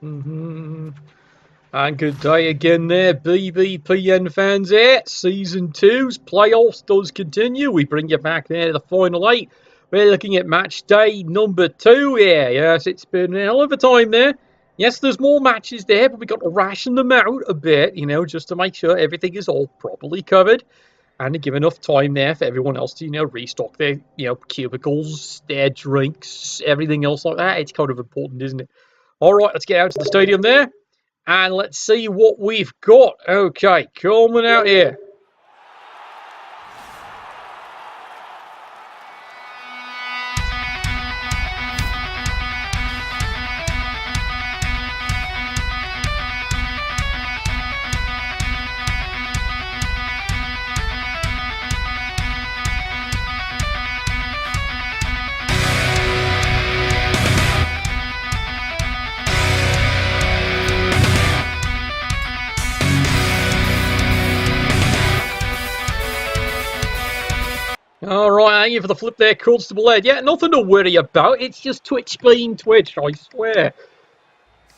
Mm-hmm. And good day again there, BBPN fans here. Season 2's playoffs does continue. We bring you back there to the final 8. We're looking at match day number 2 here. Yes, it's been a hell of a time there. Yes, there's more matches there, but we've got to ration them out a bit, just to make sure everything is all properly covered. And to give enough time there for everyone else to, restock their, cubicles, their drinks, everything else like that. It's kind of important, isn't it? All right, let's get out to the stadium there. And let's see what we've got. Okay, coming out here. Alright, thank you for the flip there, Constable Ed. Yeah, nothing to worry about. It's just to explain Twitch, I swear.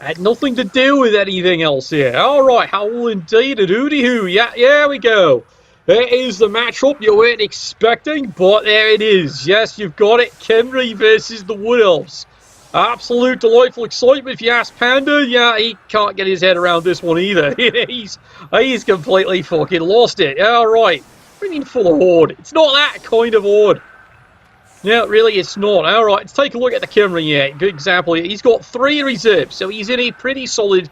Had nothing to do with anything else here. Alright, how indeed, a hooty-hoo. Yeah, there we go. There is the matchup you weren't expecting, but there it is. Yes, you've got it. Khemri versus the Wood Elves. Absolute delightful excitement if you ask Panda. Yeah, he can't get his head around this one either. he's completely fucking lost it. Alright. What do you mean full of horde? It's not that kind of horde. Yeah, really, it's not. Alright, let's take a look at the Khemri here. Good example here. He's got 3 reserves, so he's in a pretty solid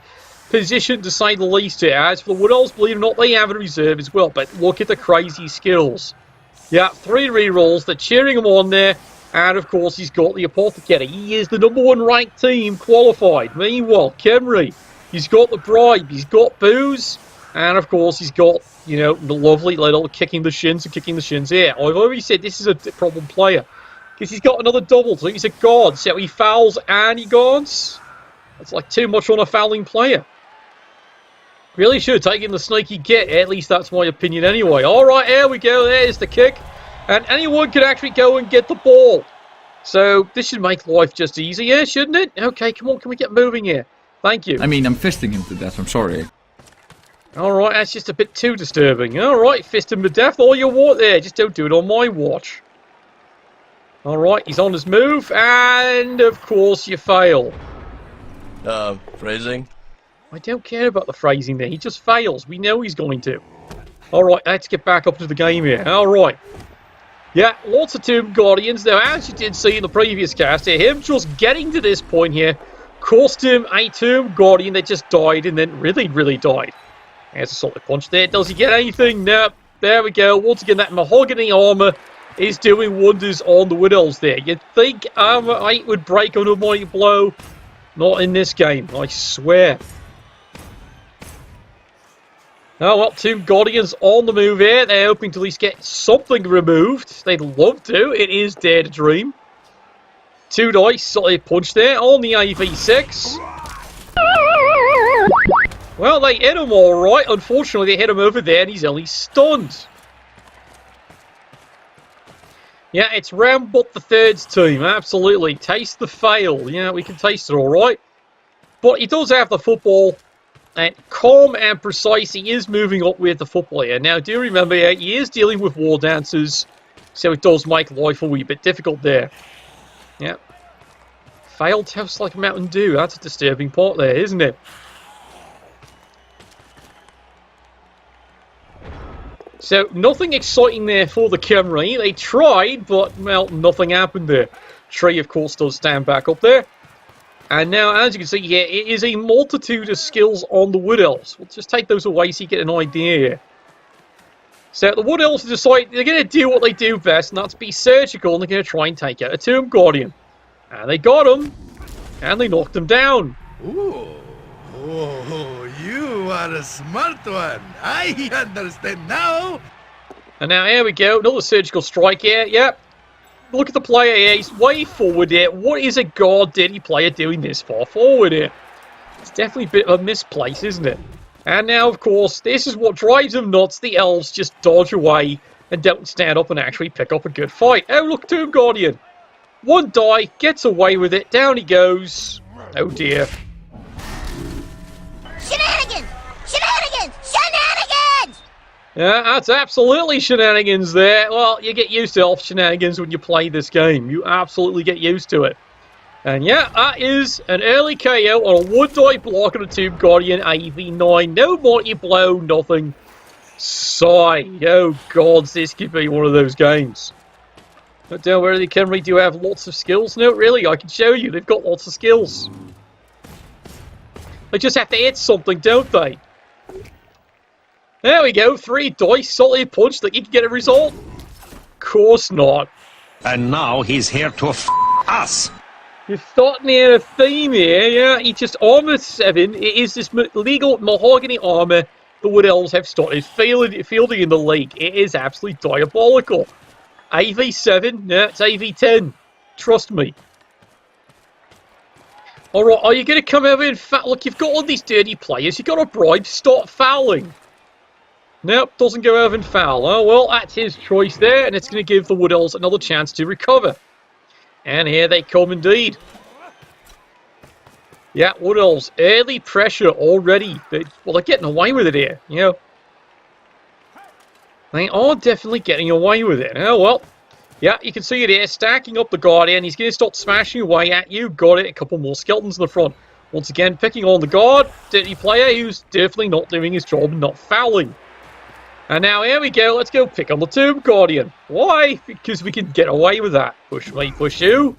position to say the least here. As for the Wood Elves, believe it or not, they have a reserve as well, but look at the crazy skills. Yeah, 3 rerolls. They're cheering him on there. And, of course, he's got the Apothecary. He is the #1 ranked team qualified. Meanwhile, Khemri, he's got the bribe. He's got booze. And, of course, he's got, the lovely little kicking the shins here. I've already said this is a problem player. Because he's got another double, so he's a god. So he fouls and he guards. That's like too much on a fouling player. Really should have taken the sneaky get. At least that's my opinion anyway. Alright, here we go. There's the kick. And anyone could actually go and get the ball. So this should make life just easier, shouldn't it? Okay, come on, can we get moving here? Thank you. I mean, I'm fisting him to death, I'm sorry. Alright, that's just a bit too disturbing. Alright, fist him to death all you want there. Just don't do it on my watch. Alright, he's on his move. And, of course, you fail. Phrasing? I don't care about the phrasing there. He just fails. We know he's going to. Alright, let's get back up to the game here. Alright. Yeah, lots of Tomb Guardians. Now, as you did see in the previous cast here, him just getting to this point here cost him a Tomb Guardian that just died and then really died. There's a solid punch there. Does he get anything? No. There we go. Once again, that mahogany armor is doing wonders on the Wood Elves there. You'd think armor 8 would break under my blow. Not in this game, I swear. Oh, well, Tomb Guardians on the move here. They're hoping to at least get something removed. They'd love to. It is Dare to Dream. 2 dice, solid punch there on the AV6. Well, they hit him all right. Unfortunately, they hit him over there and he's only stunned. Yeah, it's Rambut the Third's team. Absolutely. Taste the fail. Yeah, we can taste it all right. But he does have the football. And calm and precise, he is moving up with the football here. Now, do remember, he is dealing with war dancers, so it does make life a wee bit difficult there. Yeah. Failed tests like Mountain Dew. That's a disturbing part there, isn't it? So, nothing exciting there for the Khemri. They tried, but, well, nothing happened there. Tree, of course, does stand back up there. And now, as you can see here, it is a multitude of skills on the Wood Elves. We'll just take those away so you get an idea here. So the Wood Elves decide they're going to do what they do best, and that's be surgical, and they're going to try and take out a Tomb Guardian. And they got him, and they knocked him down. Ooh, you are a smart one. I understand now. And now, here we go, another surgical strike here. Yep. Look at the player here. He's way forward here. What is a god-dirty player doing this far forward here? It's definitely a bit of a misplace, isn't it? And now, of course, this is what drives them nuts. The elves just dodge away and don't stand up and actually pick up a good fight. Oh, look, Tomb Guardian. 1 die, gets away with it. Down he goes. Oh, dear. Yeah, that's absolutely shenanigans there. Well, you get used to elf shenanigans when you play this game. You absolutely get used to it. And yeah, that is an early KO on a wood die block on a Tomb Guardian AV9. No Mighty Blow, nothing. Sigh. Oh gods, this could be one of those games. But don't worry, Khemri do have lots of skills. No, really, I can show you. They've got lots of skills. They just have to hit something, don't they? There we go, 3 dice, solid punch that you can get a result. Of course not. And now he's here to us. You're starting to hear a theme here, yeah? He just armor 7. It is this legal mahogany armor the Wood Elves have started fielding in the league. It is absolutely diabolical. AV7, yeah, it's AV10. Trust me. Alright, are you going to come over and look, you've got all these dirty players. You've got a bribe, start fouling. Nope, doesn't go over and foul. Oh, well, that's his choice there, and it's going to give the Wood Elves another chance to recover. And here they come indeed. Yeah, Wood Elves, early pressure already. They're getting away with it here, you know. They are definitely getting away with it. Oh, well. Yeah, you can see it here, stacking up the Guardian. He's going to start smashing away at you. Got it, a couple more skeletons in the front. Once again, picking on the guard. Dirty player who's definitely not doing his job and not fouling. And now here we go, let's go pick on the Tomb Guardian. Why? Because we can get away with that. Push me, push you.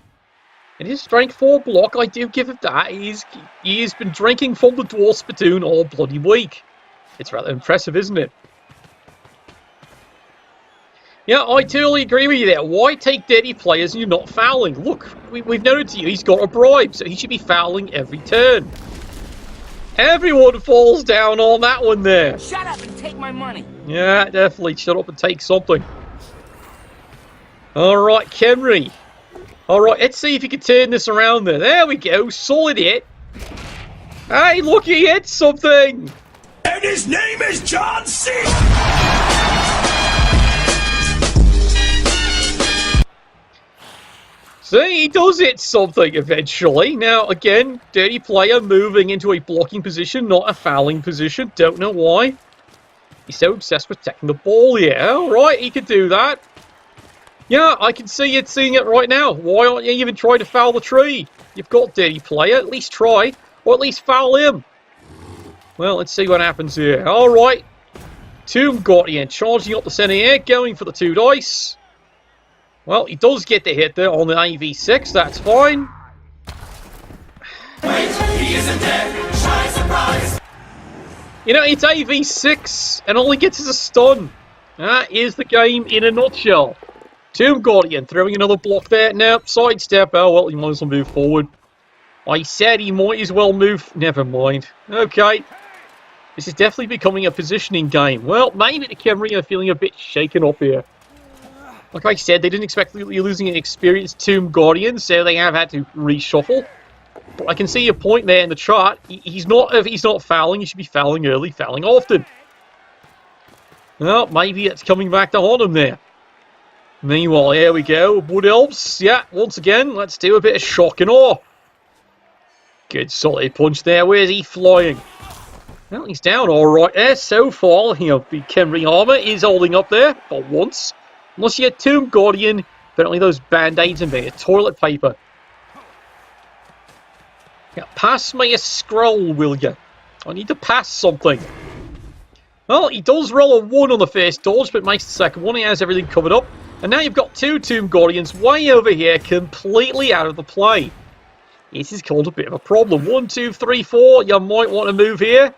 And his strength 4 block, I do give him that. He has been drinking from the Dwarf Spittoon all bloody week. It's rather impressive, isn't it? Yeah, I totally agree with you there. Why take dirty players and you're not fouling? Look, we've noted to you, he's got a bribe, so he should be fouling every turn. Everyone falls down on that one there. Shut up and take my money. Yeah, definitely. Shut up and take something. Alright, Khemri. Alright, let's see if you can turn this around there. There we go. Solid hit. Hey, look, he hit something. And his name is John C. See, he does hit something eventually. Now, again, dirty player moving into a blocking position, not a fouling position. Don't know why. He's so obsessed with taking the ball here. Alright, he could do that. Yeah, I can see you seeing it right now. Why aren't you even trying to foul the tree? You've got dirty player. At least try. Or at least foul him. Well, let's see what happens here. Alright. Tomb Guardian charging up the centre here. Going for the 2 dice. Well, he does get the hit there on the AV6. That's fine. Wait, he isn't dead. Shy surprise. You know, it's AV6 and all he gets is a stun. That is the game in a nutshell. Tomb Guardian throwing another block there. Nope, sidestep. Oh, well, he might as well move forward. I said he might as well move. Never mind. Okay. This is definitely becoming a positioning game. Well, maybe the Khemri are feeling a bit shaken up here. Like I said, they didn't expect you losing an experienced Tomb Guardian, so they have had to reshuffle. But I can see your point there in the chart. He's not fouling. He should be fouling early, fouling often. Well, maybe it's coming back to haunt him there. Meanwhile, here we go. Wood Elves. Yeah, once again, let's do a bit of shock and awe. Good solid punch there. Where's he flying? Well, he's down all right there so far. You know, the Khemri armor is holding up there for once. Unless you get Tomb Guardian, apparently those band-aids and bit of toilet paper. Yeah, pass me a scroll, will you? I need to pass something. Well, he does roll a 1 on the first dodge, but makes the second one. He has everything covered up. And now you've got 2 Tomb Guardians way over here, completely out of the play. This is called a bit of a problem. 1, 2, 3, 4. You might want to move here.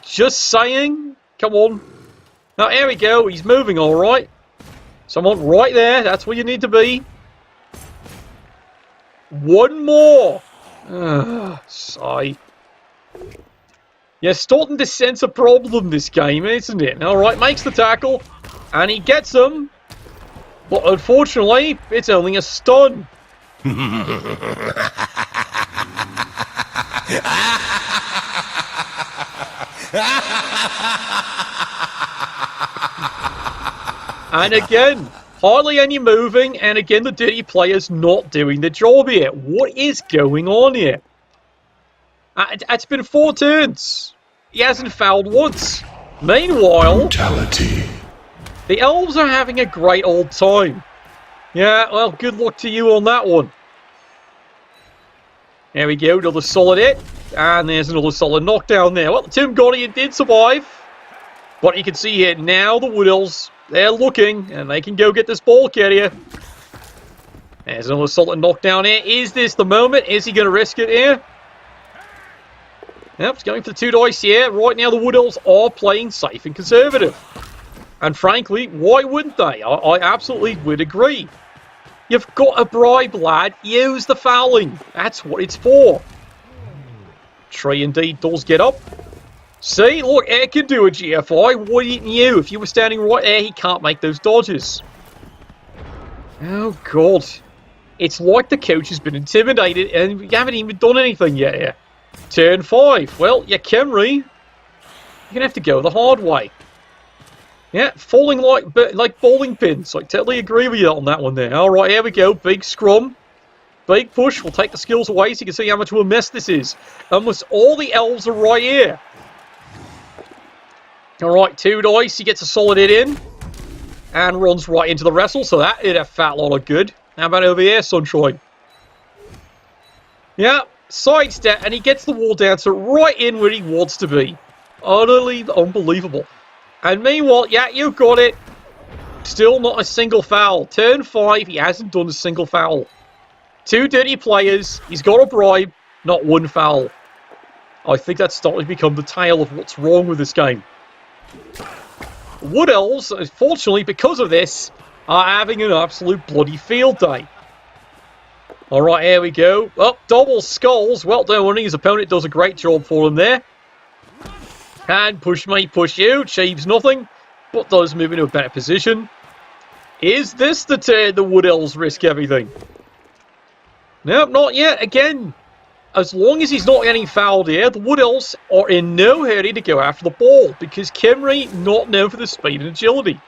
Just saying. Come on. Now, here we go. He's moving all right. Someone right there. That's where you need to be. 1 more. Sigh. You're starting to sense a problem this game, isn't it? Alright, makes the tackle. And he gets him. But unfortunately, it's only a stun. And again, hardly any moving, and again the dirty player's not doing the job here. What is going on here? It's been 4 turns. He hasn't fouled once. Meanwhile, Brutality. the elves are having a great old time. Yeah, well, good luck to you on that one. There we go, another solid hit. And there's another solid knockdown there. Well, the Tomb Guardian did survive. But you can see here now the Wood Elves, they're looking, and they can go get this ball carrier. There's another solid knockdown here. Is this the moment? Is he going to risk it here? Yep, he's going for the 2 dice here. Right now the Wood Elves are playing safe and conservative. And frankly, why wouldn't they? I absolutely would agree. You've got a bribe, lad. Use the fouling. That's what it's for. Tree indeed does get up. See, look, Air can do a GFI. Why didn't you? If you were standing right there, he can't make those dodges. Oh, God. It's like the coach has been intimidated and we haven't even done anything yet here. Turn 5. Well, yeah, Khemri, you're going to have to go the hard way. Yeah, falling like bowling pins. I totally agree with you on that one there. All right, here we go. Big scrum. Big push. We'll take the skills away so you can see how much of a mess this is. Almost all the elves are right here. All right, 2 dice. He gets a solid hit in. And runs right into the wrestle. So that did a fat lot of good. How about over here, Sunshine? Yeah, sidestep. And he gets the wall dancer right in where he wants to be. Utterly unbelievable. And meanwhile, yeah, you got it. Still not a single foul. Turn 5, he hasn't done a single foul. 2 dirty players. He's got a bribe. Not 1 foul. I think that's starting to become the tale of what's wrong with this game. Wood Elves, unfortunately, because of this, are having an absolute bloody field day. Alright, here we go. Oh, double skulls. Well, don't worry, his opponent does a great job for him there. And push me, push you. Achieves nothing, but does move into a better position. Is this the turn the Wood Elves risk everything? Nope, not yet. Again, as long as he's not getting fouled here, the Wood Elves are in no hurry to go after the ball, because Khemri not known for the speed and agility.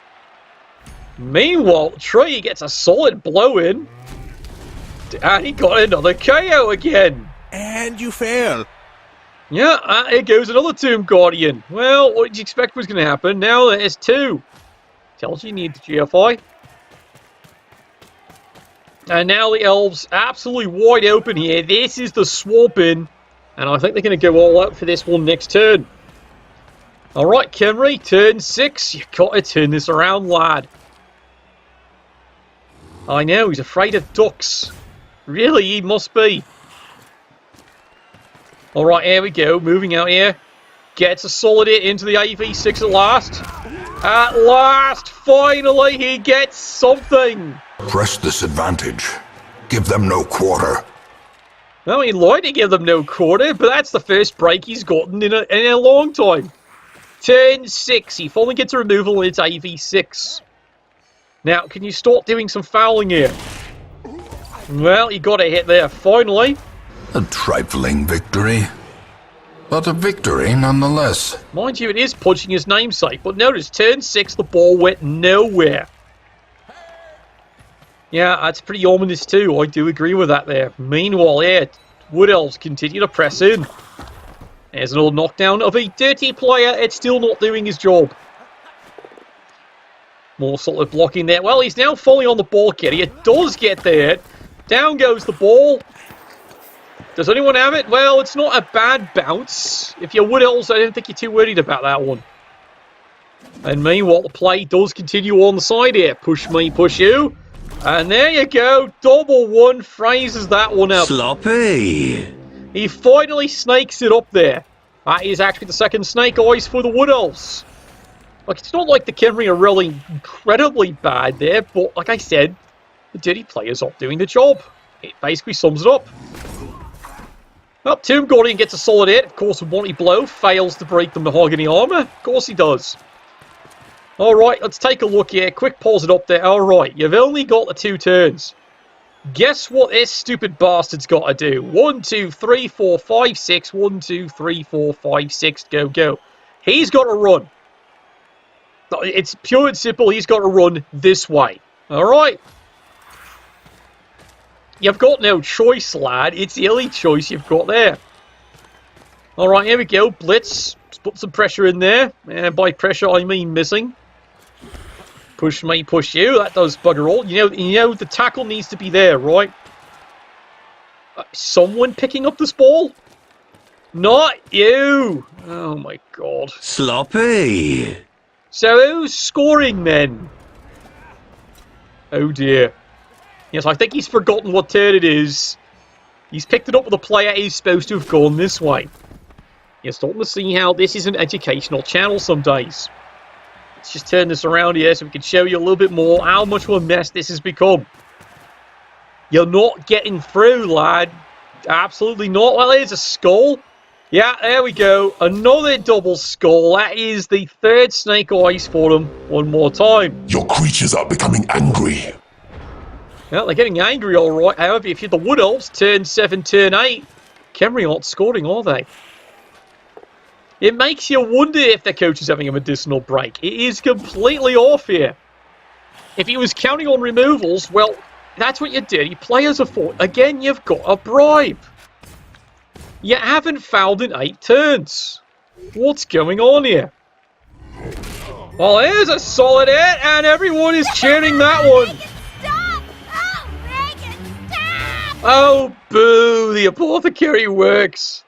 Meanwhile, Tree gets a solid blow in, and he got another KO again. And you fail. Yeah, here goes another Tomb Guardian. Well, what did you expect was going to happen? Now there's 2. Tells you need the GFI. And now the Elves absolutely wide open here. This is the swamp in. And I think they're going to go all out for this one next turn. Alright, Khemri, turn 6. You've got to turn this around, lad. I know, he's afraid of ducks. Really, he must be. Alright, here we go. Moving out here. Gets a solid hit into the AV6 at last. At last, finally, he gets something. Press this advantage. Give them no quarter. Well, he'd like to give them no quarter, but that's the first break he's gotten in a long time. Turn 6. He finally gets a removal and it's AV6. Now, can you start doing some fouling here? Well, he got a hit there, finally. A trifling victory. But a victory nonetheless. Mind you, it is punching his namesake, but notice, turn 6, the ball went nowhere. Yeah, that's pretty ominous too. I do agree with that there. Meanwhile, yeah, Wood Elves continue to press in. There's another knockdown of a dirty player. It's still not doing his job. More solid blocking there. Well, he's now falling on the ball carrier. It does get there. Down goes the ball. Does anyone have it? Well, it's not a bad bounce. If you're Wood Elves, I don't think you're too worried about that one. And meanwhile, the play does continue on the side here. Push me, push you. And there you go. Double 1 phrases that one up. Sloppy. He finally snakes it up there. That is actually the second snake eyes for the Wood Elves. Like, it's not like the Khemri are really incredibly bad there, but like I said, the dirty players aren't doing the job. It basically sums it up. Well, Tomb Guardian gets a solid hit. Of course, with Monty Blow, fails to break the mahogany armor. Of course he does. Alright, let's take a look here. Quick pause it up there. Alright, you've only got the 2 turns. Guess what this stupid bastard's got to do? 1, 2, 3, 4, 5, 6. 1, 2, 3, 4, 5, 6. Go, go. He's got to run. It's pure and simple. He's got to run this way. Alright? You've got no choice, lad. It's the only choice you've got there. Alright, here we go. Blitz. put some pressure in there. And by pressure, I mean missing. Push me, push you. That does bugger all. You know the tackle needs to be there, right? Someone picking up this ball? Not you! Oh my god. Sloppy. So who's scoring then? Oh dear. Yes, I think he's forgotten what turn it is. He's picked it up with a player who's supposed to have gone this way. You're starting to see how this is an educational channel some days. Let's just turn this around here so we can show you a little bit more how much of a mess this has become. You're not getting through, lad. Absolutely not. Well, here's a skull. Yeah, there we go. Another double skull. That is the third snake eyes for them. One more time. Your creatures are becoming angry. Well, they're getting angry, all right. However, if you're the Wood Elves, turn 7, turn 8, Khemri aren't scoring, are they? It makes you wonder if the coach is having a medicinal break. It is completely off here. If he was counting on removals, well, that's what you did. Your players are for. Again, you've got a bribe. You haven't fouled in 8 turns. What's going on here? Well, here's a solid hit, and everyone is cheering that one. Oh, boo! The apothecary works.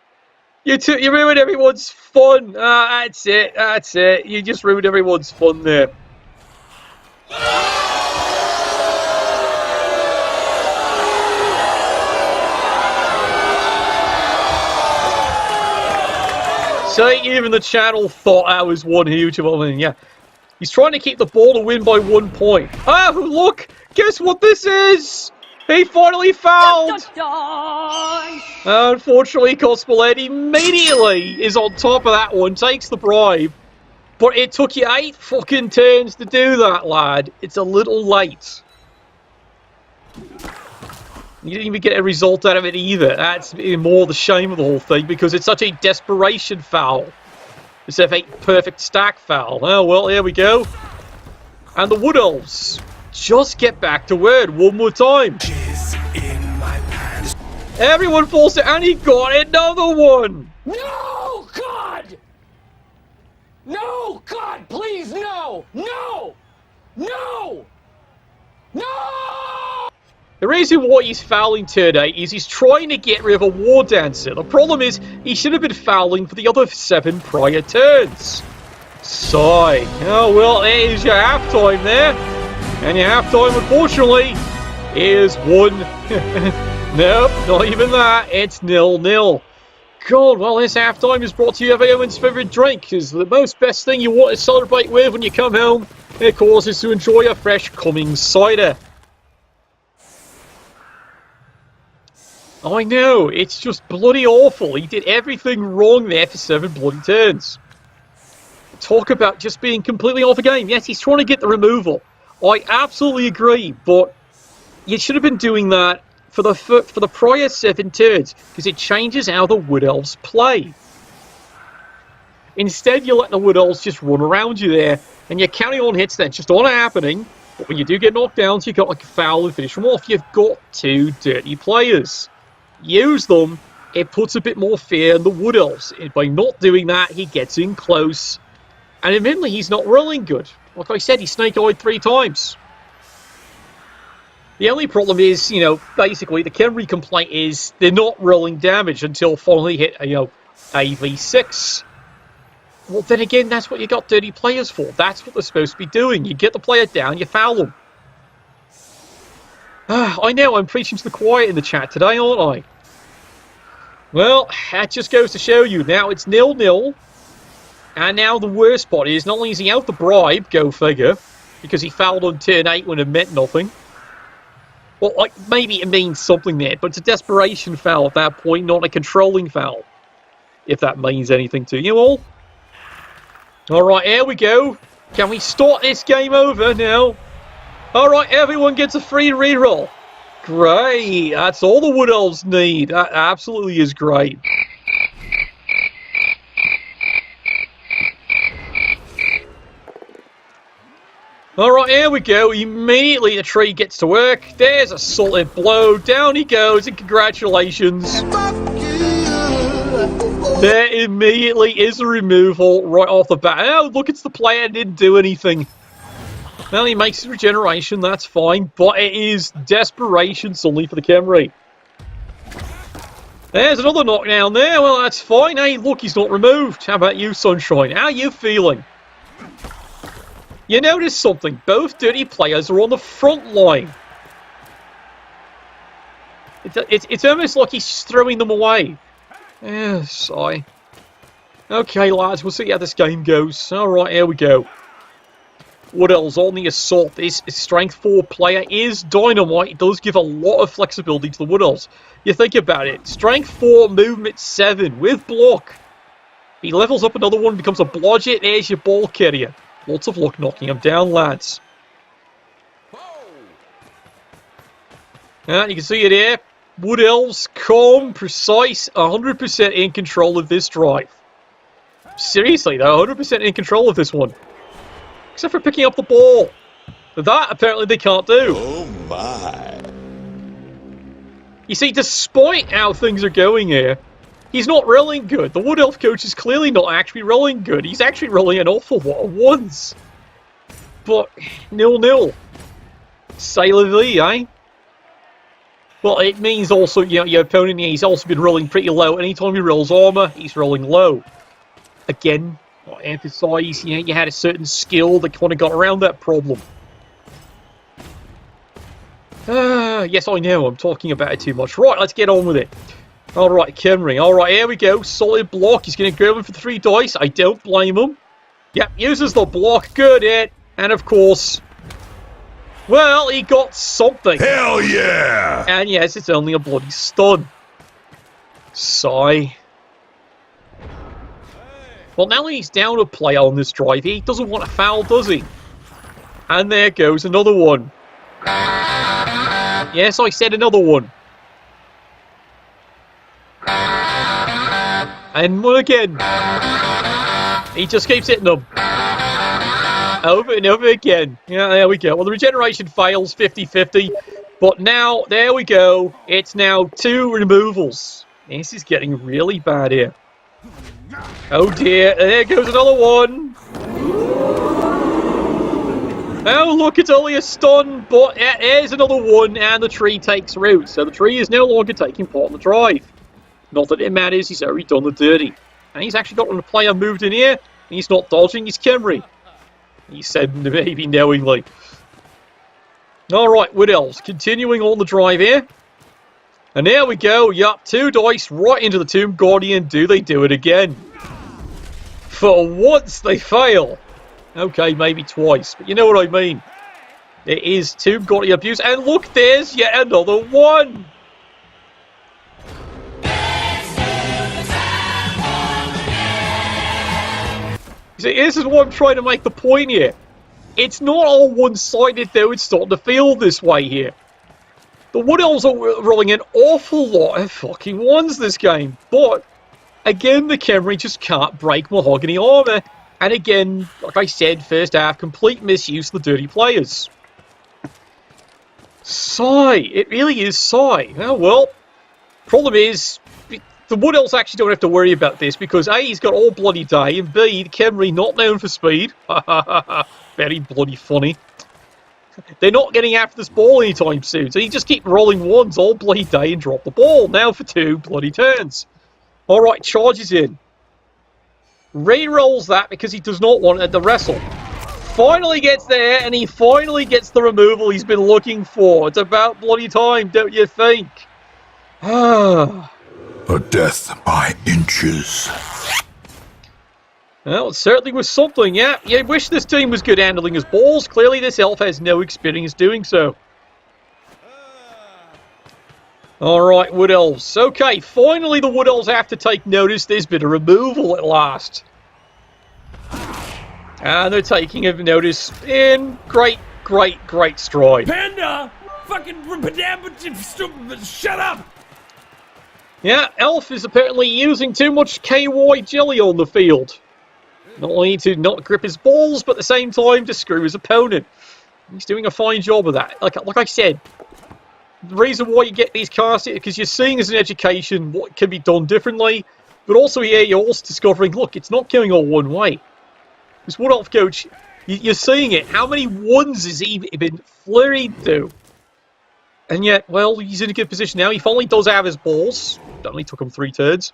You ruined everyone's fun. That's it. That's it. You just ruined everyone's fun there. So even the channel thought I was one huge of a thing. Yeah, he's trying to keep the ball to win by 1 point. Oh, look! Guess what this is? He finally fouled! Unfortunately, Cosplay immediately is on top of that one, takes the bribe. But it took you 8 fucking turns to do that, lad. It's a little late. You didn't even get a result out of it either. That's more the shame of the whole thing, because it's such a desperation foul. Instead of a perfect stack foul. Oh, well, here we go. And the Wood Elves just get back to word one more time. Everyone falls to, and he got another one. No, God! No, God, please, no! No! No! No! The reason why he's fouling turn 8 is he's trying to get rid of a War Dancer. The problem is he should have been fouling for the other 7 prior turns. Sigh. Oh, well, there's your halftime there. And your halftime, unfortunately, is 1. Nope, not even that. It's 0-0. God, well, this halftime is brought to you by everyone's favourite drink, because the most best thing you want to celebrate with when you come home, of course, is to enjoy a fresh Cummings cider. I know, it's just bloody awful. He did everything wrong there for 7 bloody turns. Talk about just being completely off the game. Yes, he's trying to get the removal. I absolutely agree, but you should have been doing that for the prior 7 turns, because it changes how the Wood Elves play. Instead, you're letting the Wood Elves just run around you there, and you're counting on hits that's just not happening. But when you do get knocked down, so you've got like a foul and finish them off. You've got 2 dirty players. Use them. It puts a bit more fear in the Wood Elves. By not doing that, he gets in close. And admittedly, he's not rolling good. Like I said, he snake-eyed 3 times. The only problem is, basically the Khemri complaint is they're not rolling damage until finally hit, AV6. Well, then again, that's what you got dirty players for. That's what they're supposed to be doing. You get the player down, you foul them. I know, I'm preaching to the choir in the chat today, aren't I? Well, that just goes to show you. Now it's 0-0. And now the worst part is, not only is he out the bribe, go figure, because he fouled on turn 8 when it meant nothing. Well, maybe it means something there, but it's a desperation foul at that point, not a controlling foul. If that means anything to you all. Alright, here we go. Can we start this game over now? Alright, everyone gets a free reroll. Great. That's all the Wood Elves need. That absolutely is great. Alright, here we go. Immediately the tree gets to work. There's a solid blow. Down he goes, and congratulations. There immediately is a removal right off the bat. Oh, look, it's the player didn't do anything. Well, he makes his regeneration, that's fine, but it is desperation suddenly for the Khemri. There's another knockdown there. Well, that's fine. Hey, look, he's not removed. How about you, Sunshine? How are you feeling? You notice something. Both dirty players are on the front line. It's almost like he's throwing them away. Yeah, sigh. Okay, lads, we'll see how this game goes. Alright, here we go. Wood Elves on the assault. This strength 4 player is dynamite. It does give a lot of flexibility to the Wood Elves. You think about it. Strength 4, movement 7 with block. He levels up another one, becomes a blodger. There's your ball carrier. Lots of luck knocking him down, lads. And you can see it here. Wood Elves, calm, precise, 100% in control of this drive. Seriously, they're 100% in control of this one. Except for picking up the ball. That, apparently, they can't do. Oh my. You see, despite how things are going here, he's not rolling good. The Wood Elf coach is clearly not actually rolling good. He's actually rolling an awful lot of ones. But, 0-0. C'est la vie, eh? Well, it means also, you know, your opponent, he's also been rolling pretty low. Anytime he rolls armor, he's rolling low. Again, I emphasize, you know, you had a certain skill that kind of got around that problem. Yes, I know, I'm talking about it too much. Right, let's get on with it. Alright, Khemri. Alright, here we go. Solid block. He's going to go in for 3 dice. I don't blame him. Yep, uses the block. Good hit. And of course, well, he got something. Hell yeah! And yes, it's only a bloody stun. Sigh. Well, now he's down a player on this drive, he doesn't want a foul, does he? And there goes another one. Yes, I said another one. And one again. He just keeps hitting them. Over and over again. Yeah, there we go. Well, the regeneration fails 50-50. But now, there we go. It's now 2 removals. This is getting really bad here. Oh dear, there goes another one. Oh look, it's only a stun, but there's another one, and the tree takes root. So the tree is no longer taking part in the drive. Not that it matters, he's already done the dirty. And he's actually got a player moved in here, and he's not dodging, he's Khemri. He said maybe knowingly. Alright, Wood Elves, continuing on the drive here. And there we go, yup, 2 dice right into the Tomb Guardian. Do they do it again? For once they fail. Okay, maybe twice, but you know what I mean. It is Tomb Guardian abuse, and look, there's yet another one! See, this is what I'm trying to make the point here. It's not all one-sided though, it's starting to feel this way here. The Wood Elves are rolling an awful lot of fucking ones this game. But, again, the Khemri just can't break mahogany armor. And again, like I said, first half, complete misuse of the dirty players. Sigh. It really is sigh. Oh, well, problem is, the Wood Elves actually don't have to worry about this because A, he's got all bloody day, and B, the Khemri not known for speed. Very bloody funny. They're not getting after this ball anytime soon, so you just keep rolling ones all bloody day and drop the ball. Now for 2 bloody turns. Alright, charges in. Re-rolls that because he does not want the wrestle. Finally gets there, and he finally gets the removal he's been looking for. It's about bloody time, don't you think? A death by inches. Well, it certainly was something, yeah. You wish this team was good handling his balls. Clearly this elf has no experience doing so. Alright, Wood Elves. Okay, finally the Wood Elves have to take notice. There's been a removal at last. And they're taking a notice in great stride. Panda! Fucking shut up! Yeah, Elf is apparently using too much KY jelly on the field. Not only to not grip his balls, but at the same time to screw his opponent. He's doing a fine job of that. Like I said, the reason why you get these casts is because you're seeing as an education what can be done differently. But also here, you're also discovering, look, it's not going all one way. This Wood Elf coach, you're seeing it. How many ones has he been flurried through? And yet, well, he's in a good position now. He finally does have his balls. That only took him 3 turns.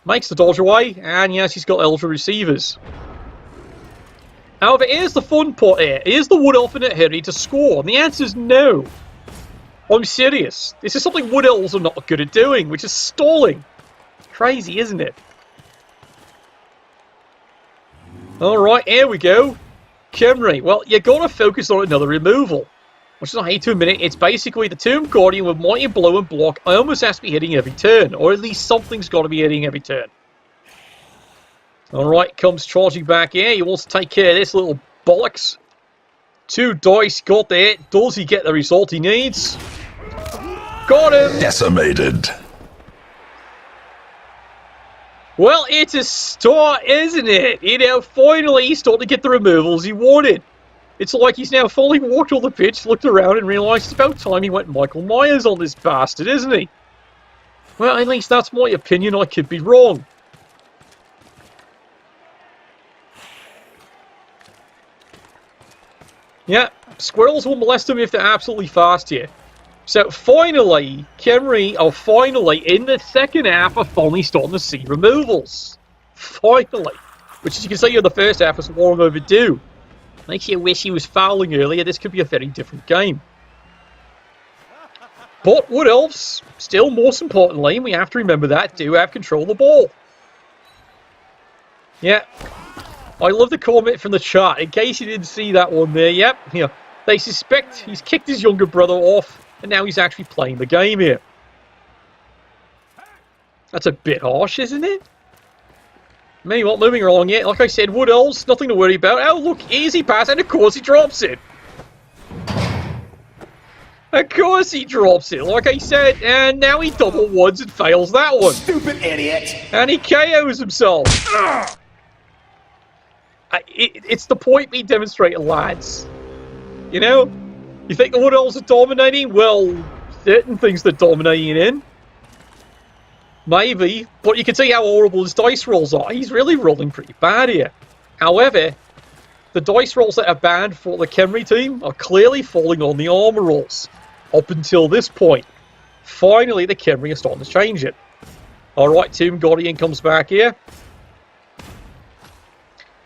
Makes the dodge away, and yes, he's got Elder receivers. However, here's the fun part here. Is the Wood Elf in a hurry to score? And the answer is no. I'm serious. This is something Wood Elves are not good at doing, which is stalling. Crazy, isn't it? Alright, here we go. Khemri. Well, you're going to focus on another removal. Which is, I hate to admit it, it's basically the Tomb Guardian with Mighty Blow and Block almost has to be hitting every turn. Or at least something's got to be hitting every turn. Alright, comes charging back here. He wants to take care of this little bollocks. 2 dice, got there. Does he get the result he needs? Got him! Decimated. Well, it's a start, isn't it? You know, finally he's starting to get the removals he wanted. It's like he's now fully walked on the pitch, looked around and realised it's about time he went Michael Myers on this bastard, isn't he? Well, at least that's my opinion. I could be wrong. Yeah, squirrels will molest them if they're absolutely fast here. So finally, Khemri are finally, in the second half, are finally starting to see removals. Finally. Which, as you can see, in the first half was long overdue. Makes you wish he was fouling earlier. This could be a very different game. But Wood Elves, still most importantly, and we have to remember that, do have control of the ball. Yeah. I love the comment from the chat. In case you didn't see that one there, yep. Yeah, they suspect he's kicked his younger brother off, and now he's actually playing the game here. That's a bit harsh, isn't it? Meanwhile, moving along here, like I said, Wood Elves, nothing to worry about. Oh, look, easy pass, and of course he drops it. Of course he drops it, like I said, and now he double ones and fails that one. Stupid idiot! And he KOs himself. It's the point being demonstrated, lads. You know? You think the Wood Elves are dominating? Well, certain things they're dominating in. Maybe. But you can see how horrible his dice rolls are. He's really rolling pretty bad here. However, the dice rolls that are banned for the Khemri team are clearly falling on the armor rolls. Up until this point. Finally, the Khemri are starting to change it. Alright, Tomb Guardian comes back here.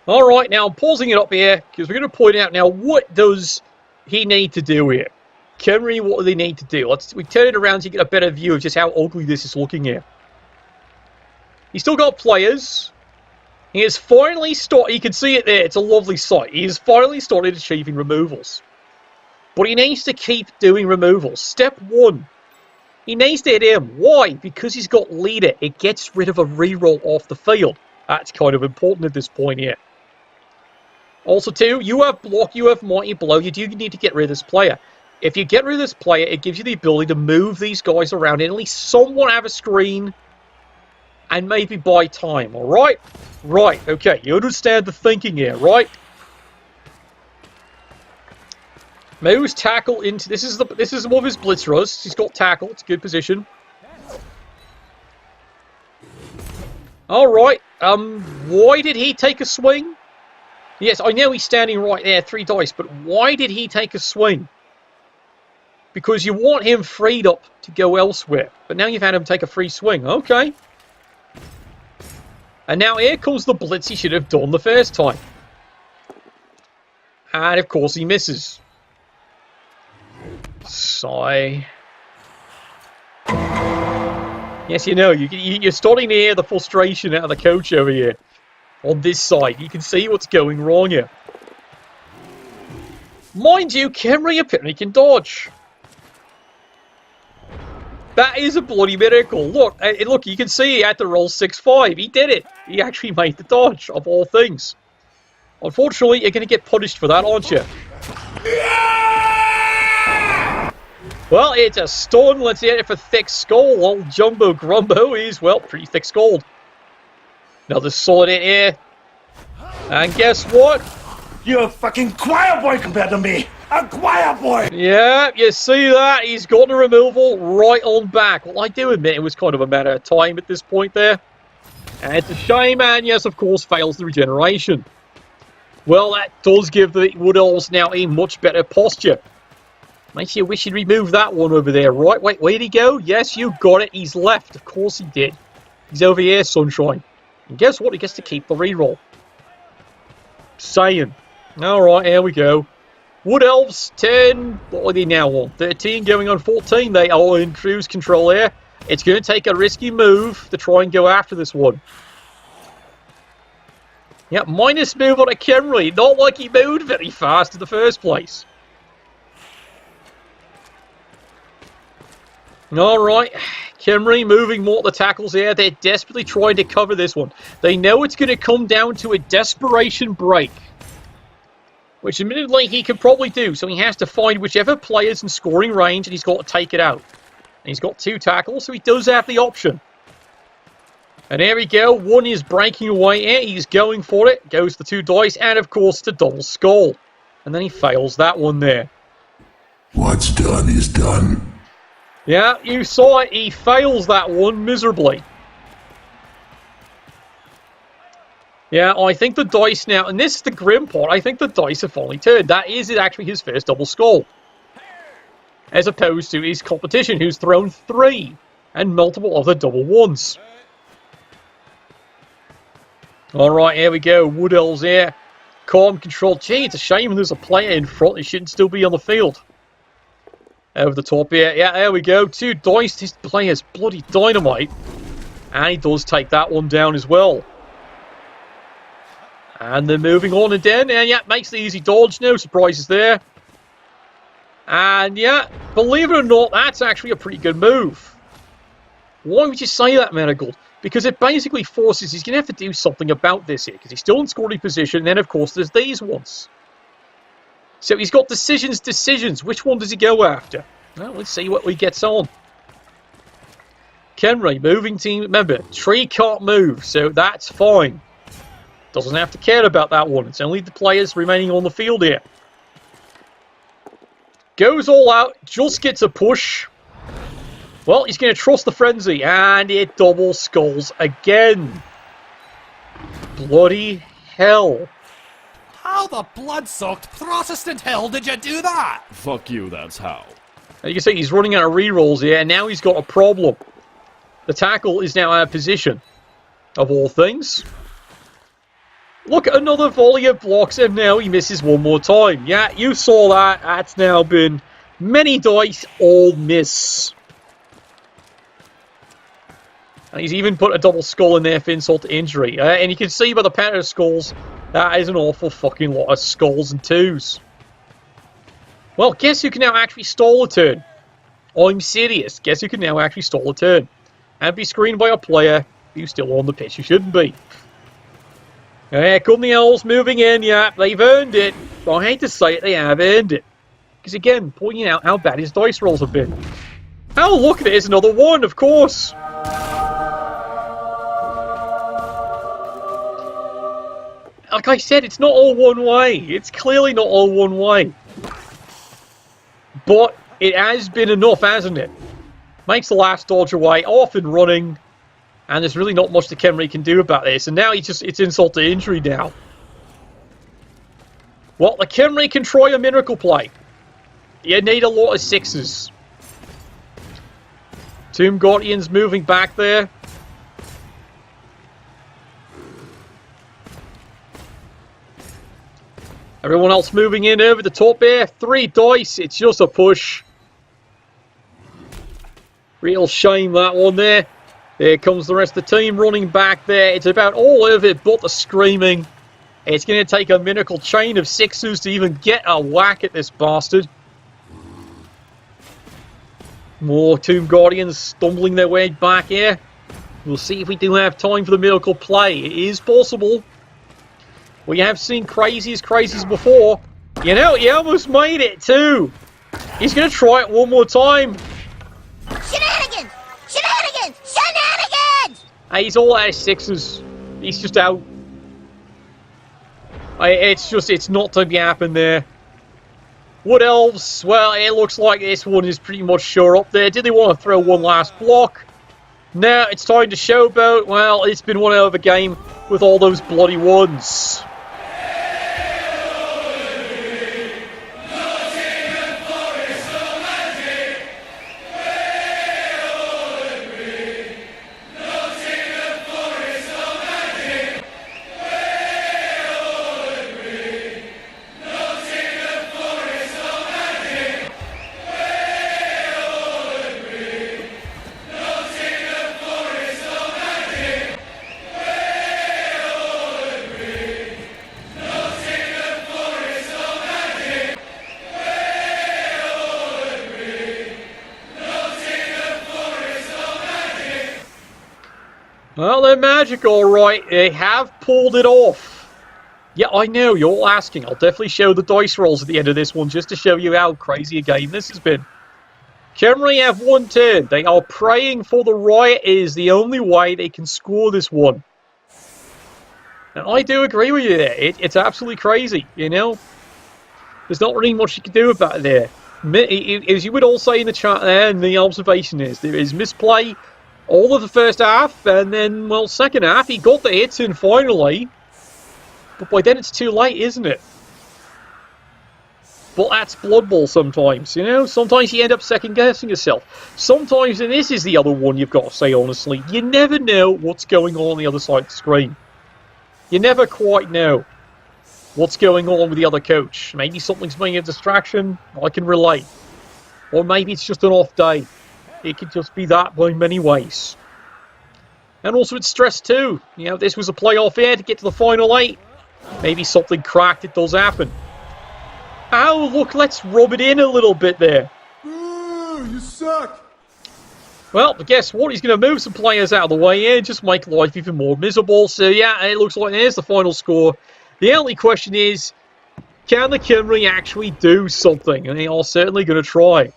Alright, now I'm pausing it up here, because we're going to point out now, what does he need to do here? Khemri, what do they need to do? We turn it around so you get a better view of just how ugly this is looking here. He's still got players. He has finally started, you can see it there, it's a lovely sight. He has finally started achieving removals. But he needs to keep doing removals. Step 1. He needs to hit him. Why? Because he's got leader. It gets rid of a reroll off the field. That's kind of important at this point here. Also, 2, you have block, you have mighty blow. You do need to get rid of this player. If you get rid of this player, it gives you the ability to move these guys around and at least somewhat have a screen and maybe buy time, alright? Right, okay, you understand the thinking here, right? Moves tackle into... This is one of his blitz runs. He's got tackle, it's a good position. Alright, why did he take a swing? Yes, I know he's standing right there, 3 dice, but why did he take a swing? Because you want him freed up to go elsewhere. But now you've had him take a free swing. Okay. And now here comes the blitz he should have done the first time. And of course he misses. Sigh. Yes, you know, you're starting to hear the frustration out of the coach over here. On this side, you can see what's going wrong here. Mind you, Khemri apparently can dodge. That is a bloody miracle. Look, you can see he had to roll 6-5. He did it. He actually made the dodge, of all things. Unfortunately, you're going to get punished for that, aren't you? Well, it's a stun. Let's hit it for Thick Skull. Old Jumbo Grumbo is, well, pretty thick-skulled. Another solid hit here. And guess what? You're a fucking choir boy compared to me. A quiet boy! Yeah, you see that? He's got a removal right on back. Well, I do admit it was kind of a matter of time at this point there. And it's a shame, and yes, of course, fails the regeneration. Well, that does give the Wood Elves now a much better posture. Makes you wish he'd remove that one over there. Right, wait, where'd he go? Yes, you got it. He's left. Of course he did. He's over here, Sunshine. And guess what? He gets to keep the reroll. Saying. Alright, here we go. Wood Elves, 10. What are they now on? 13 going on 14. They are in cruise control here. It's going to take a risky move to try and go after this one. Yeah, minus move on a Khemri. Not like he moved very fast in the first place. Alright, Khemri moving more to the tackles here. They're desperately trying to cover this one. They know it's going to come down to a desperation break. Which admittedly he can probably do. So he has to find whichever player's in scoring range and he's got to take it out. And he's got 2 tackles, so he does have the option. And there we go. One is breaking away here. He's going for it. Goes the 2 dice. And of course the double skull. And then he fails that one there. What's done is done. Yeah, you saw it. He fails that one miserably. Yeah, I think the dice now, and this is the grim part, I think the dice have finally turned. That is actually his first double skull. As opposed to his competition, who's thrown 3 and multiple other double 1s. Alright, here we go. Wood Elves here. Calm control. Gee, it's a shame there's a player in front. He shouldn't still be on the field. Over the top here. Yeah, there we go. 2 dice. This player's bloody dynamite. And he does take that one down as well. And they're moving on again. And yeah, makes the easy dodge. No surprises there. And yeah, believe it or not, that's actually a pretty good move. Why would you say that, Marigold? Because it basically forces he's going to have to do something about this here. Because he's still in scoring position. And then, of course, there's these ones. So he's got decisions. Which one does he go after? Well, let's see what he gets on. Khemri, moving team. Remember, tree can't move, so that's fine. Doesn't have to care about that one. It's only the players remaining on the field here. Goes all out, just gets a push. Well, he's going to trust the frenzy, and it double skulls again. Bloody hell. How the blood-soaked Protestant hell did you do that? Fuck you, that's how. Now you can see he's running out of rerolls here, and now he's got a problem. The tackle is now out of position, of all things. Look at another volley of blocks, and now he misses one more time. Yeah, you saw that. That's now been many dice, all miss. And he's even put a double skull in there for insult to injury. And you can see by the pattern of skulls, that is an awful fucking lot of skulls and 2s. Well, guess who can now actually stall a turn? I'm serious. Guess who can now actually stall a turn? And be screened by a player who's still on the pitch who shouldn't be. Here come the Elves moving in. Yeah, they've earned it. But I hate to say it, they have earned it. Because again, pointing out how bad his dice rolls have been. Oh, look, there's another one, of course. Like I said, it's not all one way. It's clearly not all one way. But it has been enough, hasn't it? Makes the last dodge away, off and running. And there's really not much the Khemri can do about this. And now it's insult to injury now. Well, the Khemri can try a miracle play. You need a lot of 6s. Tomb Guardians moving back there. Everyone else moving in over the top here. 3 dice. It's just a push. Real shame, that one there. There comes the rest of the team running back there. It's about all of it but the screaming. It's going to take a miracle chain of 6s to even get a whack at this bastard. More Tomb Guardians stumbling their way back here. We'll see if we do have time for the miracle play. It is possible. We have seen crazies before. You know, he almost made it too. He's going to try it one more time. Shenanigans! Shenanigans! Shenanigans! He's all out of 6s. He's just out. It's not to be happening there. Wood Elves, well, it looks like this one is pretty much sure up there. Did they want to throw one last block? Now it's time to showboat. Well, it's been one hell of a game with all those bloody ones. Well, they're magic, alright. They have pulled it off. Yeah, I know, you're all asking. I'll definitely show the dice rolls at the end of this one just to show you how crazy a game this has been. Khemri have one turn. They are praying for the riot is the only way they can score this one. And I do agree with you there. It's absolutely crazy, you know? There's not really much you can do about it there. As you would all say in the chat there, and the observation is, there is misplay all of the first half, and then, well, second half, he got the hits in finally. But by then it's too late, isn't it? But that's Blood Bowl sometimes, you know? Sometimes you end up second-guessing yourself. Sometimes, and this is the other one you've got to say honestly, you never know what's going on the other side of the screen. You never quite know what's going on with the other coach. Maybe something's being a distraction, I can relate. Or maybe it's just an off day. It could just be that by many ways. And also it's stress too. You know, this was a playoff here to get to the final 8. Maybe something cracked, it does happen. Oh, look, let's rub it in a little bit there. Ooh, you suck. Well, but guess what? He's going to move some players out of the way here, just make life even more miserable. So yeah, it looks like there's the final score. The only question is, can the Khemri actually do something? And they are certainly going to try.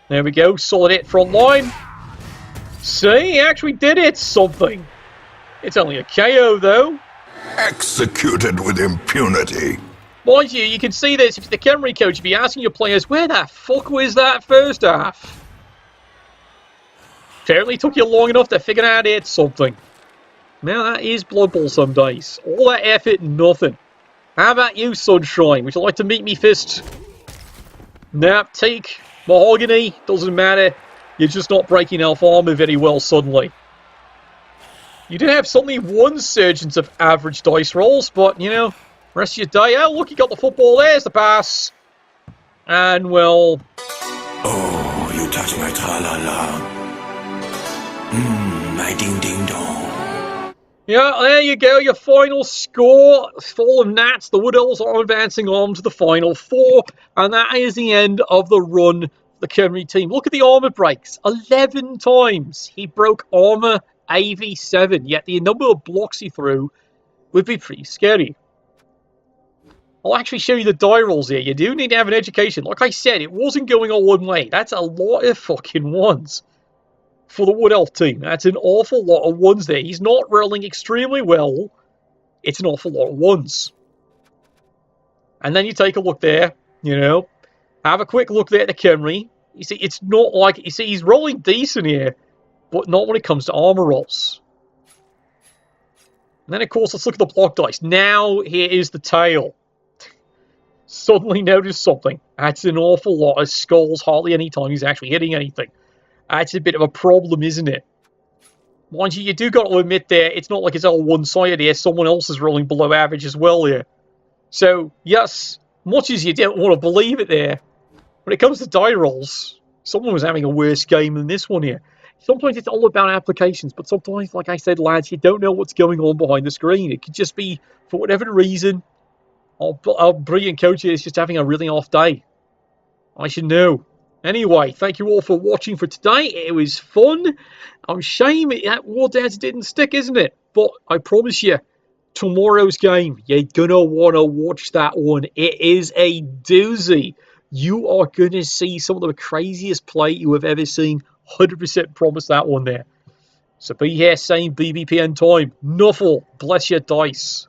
There we go, solid hit front line. See, he actually did hit something. It's only a KO though. Executed with impunity. Mind you, you can see this. If you're the Khemri coach, you'd be asking your players, where the fuck was that first half? Apparently took you long enough to figure out how to hit something. Now that is Blood Bowl some days. All that effort, nothing. How about you, Sunshine? Would you like to meet me fist? Nap, take, mahogany, doesn't matter. You're just not breaking elf armor very well suddenly. You did have suddenly one surgeons of average dice rolls, but, you know, rest of your day. Oh, look, you got the football. There's the pass. And, well... Oh, you touch my tra-la-la. My ding-ding-dong. Yeah, there you go. Your final score. Fall of Nats. The Wood Elves are advancing on to the final 4. And that is the end of the run for the Khemri team. Look at the armor breaks. 11 times he broke armor AV7. Yet the number of blocks he threw would be pretty scary. I'll actually show you the die rolls here. You do need to have an education. Like I said, it wasn't going all one way. That's a lot of fucking ones for the Wood Elf team. That's an awful lot of ones there. He's not rolling extremely well. It's an awful lot of ones. And then you take a look there, you know. Have a quick look there at the Khemri. You see, it's not like... You see, he's rolling decent here, but not when it comes to armor rolls. And then, of course, let's look at the block dice. Now, here is the tail. Suddenly noticed something. That's an awful lot of skulls hardly any time he's actually hitting anything. That's a bit of a problem, isn't it? Mind you, you do got to admit there, it's not like it's all one-sided here. Someone else is rolling below average as well here. So, yes, much as you don't want to believe it there, when it comes to die rolls, someone was having a worse game than this one here. Sometimes it's all about applications, but sometimes, like I said, lads, you don't know what's going on behind the screen. It could just be, for whatever reason, our brilliant coach is just having a really off day. I should know. Anyway, thank you all for watching for today. It was fun. I'm shame that War Dance didn't stick, isn't it? But I promise you, tomorrow's game, you're going to want to watch that one. It is a doozy. You are going to see some of the craziest play you have ever seen. 100% promise that one there. So be here, same BBPN time. Nuffle, bless your dice.